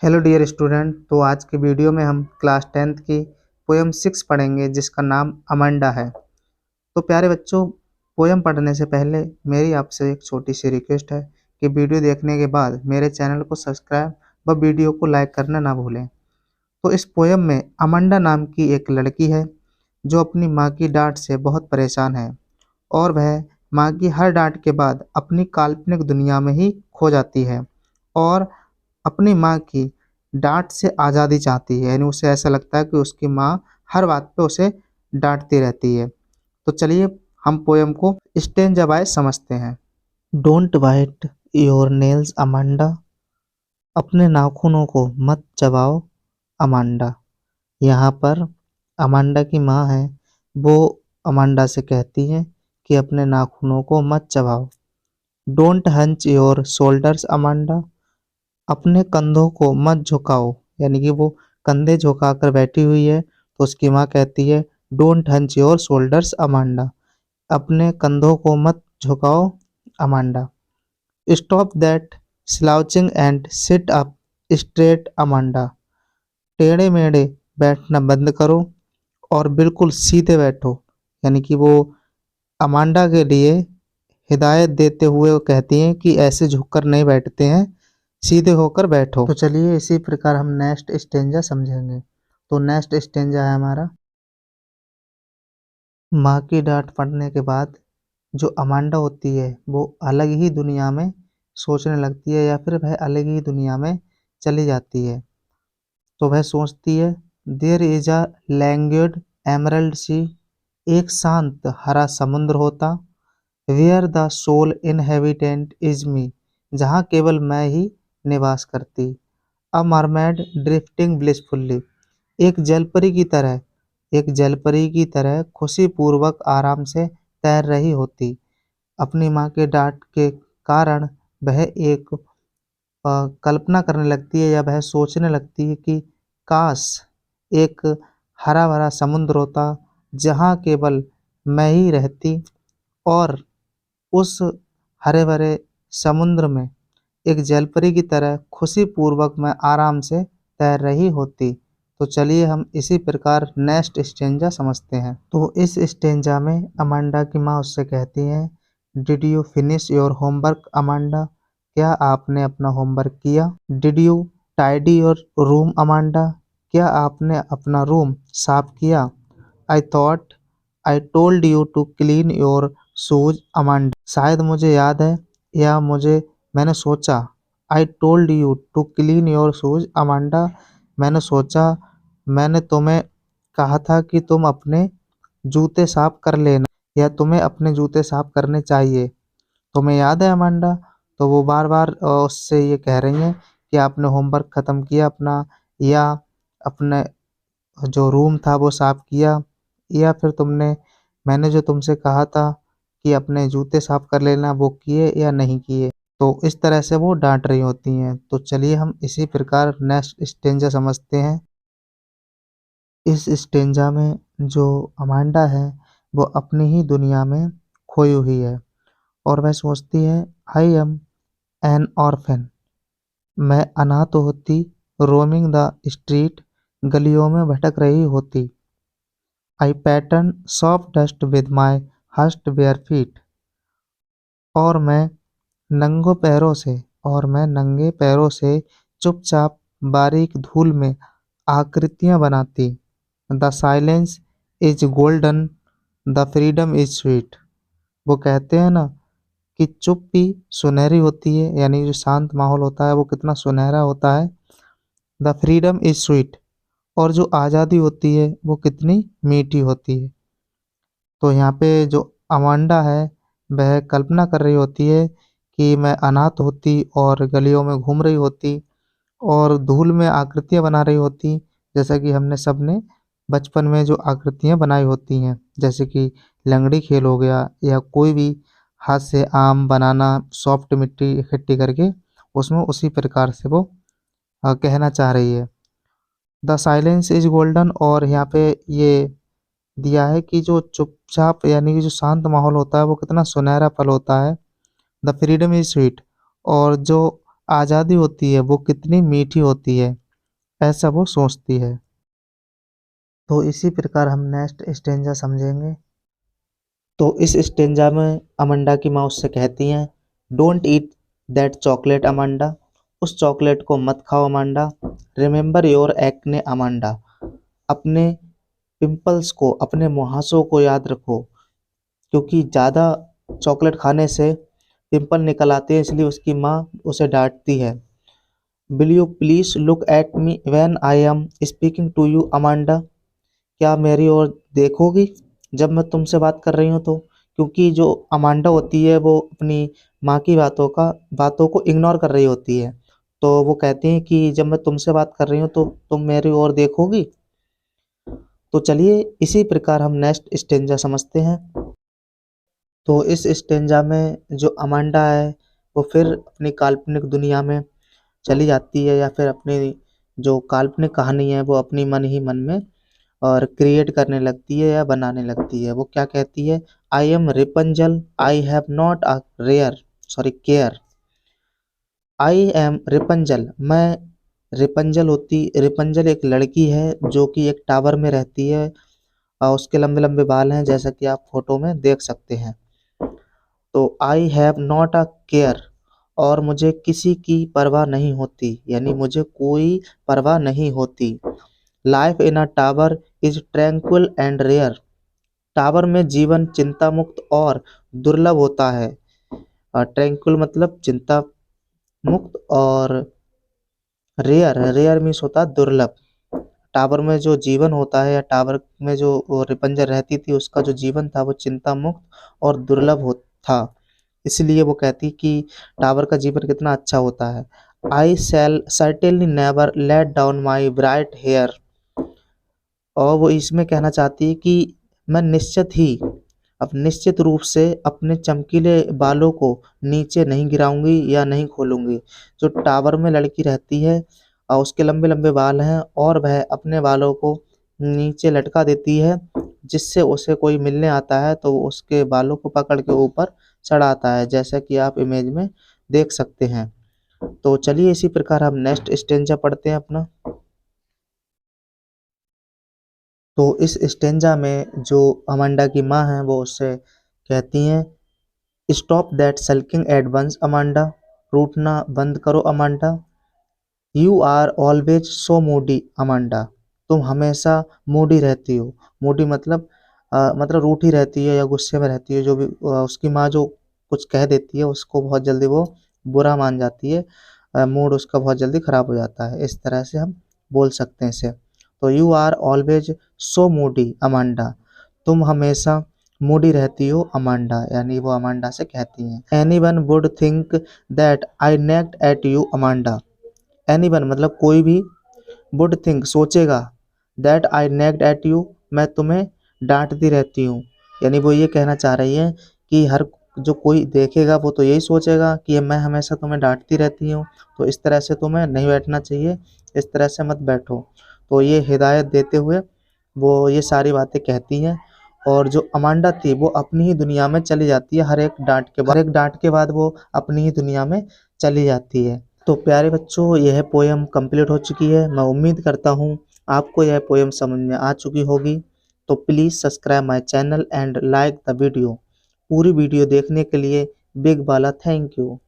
Hello dear student. तो आज की वीडियो में हम क्लास 10th की पोएम 6 पढ़ेंगे जिसका नाम अमांडा है। तो प्यारे बच्चों, पोएम पढ़ने से पहले मेरी आपसे एक छोटी सी रिक्वेस्ट है कि वीडियो देखने के बाद मेरे चैनल को सब्सक्राइब व वीडियो को लाइक करना ना भूलें। तो इस पोएम में अमांडा नाम की एक लड़की है जो अपनी माँ की डांट से बहुत परेशान है और वह माँ की हर डांट के बाद अपनी काल्पनिक दुनिया में ही खो जाती है और अपनी माँ की डांट से आज़ादी चाहती है। यानी उसे ऐसा लगता है कि उसकी माँ हर बात पे उसे डांटती रहती है। तो चलिए हम पोयम को स्टेंजा बाय समझते हैं। Don't bite your nails Amanda, अपने नाखूनों को मत चबाओ अमांडा। यहाँ पर अमांडा की माँ है, वो अमांडा से कहती है कि अपने नाखूनों को मत चबाओ। Don't hunch your shoulders Amanda, अपने कंधों को मत झुकाओ। यानी कि वो कंधे झुकाकर बैठी हुई है तो उसकी माँ कहती है don't hunch your shoulders Amanda, अपने कंधों को मत झुकाओ Amanda. Stop that slouching and sit up straight Amanda, टेढ़े मेढ़े बैठना बंद करो और बिल्कुल सीधे बैठो। यानी कि वो अमांडा के लिए हिदायत देते हुए वो कहती हैं कि ऐसे झुककर नहीं बैठते हैं, सीधे होकर बैठो। तो चलिए इसी प्रकार हम नेक्स्ट स्टेंजा समझेंगे। तो नेक्स्ट स्टेंजा है हमारा, माँ की डांट पड़ने के बाद जो अमांडा होती है वो अलग ही दुनिया में सोचने लगती है या फिर वह अलग ही दुनिया में चली जाती है। तो वह सोचती है there is a languid emerald sea, एक शांत हरा समुद्र होता, where the sole inhabitant is me, जहाँ केवल मैं ही निवास करती। अ मरमेड ड्रिफ्टिंग ब्लिसफुल्ली, एक जलपरी की तरह एक जलपरी की तरह खुशीपूर्वक आराम से तैर रही होती। अपनी माँ के डांट के कारण वह एक कल्पना करने लगती है या वह सोचने लगती है कि काश एक हरा भरा समुद्र होता जहाँ केवल मैं ही रहती और उस हरे भरे समुद्र में एक जलपरी की तरह खुशीपूर्वक मैं आराम से तैर रही होती। तो चलिए हम इसी प्रकार नेक्स्ट स्टेंजा समझते हैं। तो इस स्टेंजा में अमांडा की माँ उससे कहती हैं did you finish your homework Amanda, क्या आपने अपना होमवर्क किया। Did you tidy your room Amanda, क्या आपने अपना रूम साफ किया। I thought I told you to clean your shoes Amanda, शायद मुझे याद है या मैंने सोचा। I told you to clean your shoes Amanda, मैंने सोचा, मैंने तुम्हें कहा था कि तुम अपने जूते साफ कर लेना या तुम्हें अपने जूते साफ करने चाहिए। तुम्हें याद है अमांडा। तो वो बार बार उससे ये कह रही हैं कि आपने होमवर्क ख़त्म किया अपना, या अपने जो रूम था वो साफ किया, या फिर मैंने जो तुमसे कहा था कि अपने जूते साफ कर लेना वो किए या नहीं किए। तो इस तरह से वो डांट रही होती हैं। तो चलिए हम इसी प्रकार नेक्स्ट स्टेंजा समझते हैं। इस स्टेंजा में जो अमांडा है वो अपनी ही दुनिया में खोई हुई है और वह सोचती है आई एम एन ऑर्फन, मैं अनाथ होती, रोमिंग द स्ट्रीट, गलियों में भटक रही होती। I pattern soft dust with my hurst bare feet, और मैं नंगे पैरों से चुपचाप बारीक धूल में आकृतियां बनाती। The silence is golden, the freedom is sweet, वो कहते हैं ना कि चुप्पी सुनहरी होती है, यानी जो शांत माहौल होता है वो कितना सुनहरा होता है। द फ्रीडम इज स्वीट, और जो आज़ादी होती है वो कितनी मीठी होती है। तो यहाँ पे जो अमांडा है वह कल्पना कर रही होती है कि मैं अनाथ होती और गलियों में घूम रही होती और धूल में आकृतियाँ बना रही होती, जैसा कि हमने सबने बचपन में जो आकृतियाँ बनाई होती हैं, जैसे कि लंगड़ी खेल हो गया या कोई भी हाथ से आम बनाना, सॉफ्ट मिट्टी इकट्ठी करके उसमें उसी प्रकार से वो कहना चाह रही है। द साइलेंस इज गोल्डन, और यहाँ पे ये दिया है कि जो चुपचाप यानी कि जो शांत माहौल होता है वो कितना सुनहरा पल होता है। द फ्रीडम इज स्वीट, और जो आज़ादी होती है वो कितनी मीठी होती है, ऐसा वो सोचती है। तो इसी प्रकार हम नेक्स्ट स्टेंजा समझेंगे। तो इस स्टेंजा में अमांडा की माँ उससे कहती हैं, don't eat that chocolate Amanda, उस चॉकलेट को मत खाओ Amanda. Remember your acne Amanda, अपने पिंपल्स को, अपने मुहासों को याद रखो, क्योंकि ज़्यादा चॉकलेट खाने से पिंपल निकल आते हैं, इसलिए उसकी माँ उसे डांटती है। Will you please look at me when I am speaking to you Amanda, क्या मेरी ओर देखोगी जब मैं तुमसे बात कर रही हूँ तो। क्योंकि जो अमांडा होती है वो अपनी माँ की बातों को इग्नोर कर रही होती है, तो वो कहती हैं कि जब मैं तुमसे बात कर रही हूँ तो तुम मेरी ओर देखोगी। तो चलिए इसी प्रकार हम नेक्स्ट स्टेंजा समझते हैं। तो इस स्टेंजा में जो अमांडा है वो फिर अपनी काल्पनिक दुनिया में चली जाती है, या फिर अपनी जो काल्पनिक कहानी है वो अपनी मन ही मन में और क्रिएट करने लगती है या बनाने लगती है। वो क्या कहती है, I am Rapunzel, I have not a rare sorry care. I am Rapunzel, मैं रिपंजल एक लड़की है जो कि एक टावर में रहती है और उसके लंबे लंबे बाल हैं, जैसा कि आप फोटो में देख सकते हैं। तो आई हैव नॉट अ केयर, और मुझे किसी की परवाह नहीं होती, यानी मुझे कोई परवाह नहीं होती। Life in a tower is tranquil and rare, tower में जीवन चिंता मुक्त और दुर्लभ होता है। ट्रैंक्विल मतलब चिंता मुक्त, और रेयर, रेयर मीन्स होता है दुर्लभ। टावर में जो जीवन होता है, या टावर में जो वो रिपंजर रहती थी, उसका जो जीवन था वो चिंता मुक्त और दुर्लभ हो था। इसलिए वो कहती कि टावर का जीवन कितना अच्छा होता है। I shall certainly never let down my bright hair, और वो इसमें कहना चाहती है कि मैं निश्चित रूप से अपने चमकीले बालों को नीचे नहीं गिराऊंगी या नहीं खोलूंगी। जो टावर में लड़की रहती है और उसके लंबे लंबे बाल हैं, और वह अपने बालों को नीचे लटका देती है, जिससे उसे कोई मिलने आता है तो वो उसके बालों को पकड़ के ऊपर चढ़ाता है, जैसा कि आप इमेज में देख सकते हैं। तो चलिए इसी प्रकार हम नेक्स्ट स्टेंजा पढ़ते हैं अपना। तो इस स्टेंजा में जो अमांडा की माँ है वो उससे कहती हैं, stop that sulking at once Amanda, रूठना बंद करो अमांडा। You are always so moody Amanda, तुम हमेशा मूडी रहती हो। मूडी मतलब मतलब रूठी रहती है या गुस्से में रहती है। जो भी उसकी माँ जो कुछ कह देती है उसको बहुत जल्दी वो बुरा मान जाती है, मूड उसका बहुत जल्दी खराब हो जाता है, इस तरह से हम बोल सकते हैं इसे। तो you are always so moody Amanda, तुम हमेशा मूडी रहती हो अमांडा, यानी वो अमांडा से कहती हैं। Anyone would think that I nagged at you Amanda, anyone मतलब कोई भी, वुड थिंक सोचेगा, that I nagged at you मैं तुम्हें डांटती रहती हूँ। यानी वो ये कहना चाह रही है कि हर जो कोई देखेगा वो तो यही सोचेगा कि मैं हमेशा तुम्हें डांटती रहती हूँ, तो इस तरह से तुम्हें नहीं बैठना चाहिए, इस तरह से मत बैठो। तो ये हिदायत देते हुए वो ये सारी बातें कहती हैं, और जो अमांडा थी वो अपनी ही दुनिया में चली जाती है। हर एक डांट के बाद वो अपनी ही दुनिया में चली जाती है। तो प्यारे बच्चों, यह पोयम कंप्लीट हो चुकी है। मैं उम्मीद करता हूँ आपको यह पोयम समझ में आ चुकी होगी। तो please subscribe my channel and like the video. पूरी वीडियो देखने के लिए बिग बाला थैंक यू।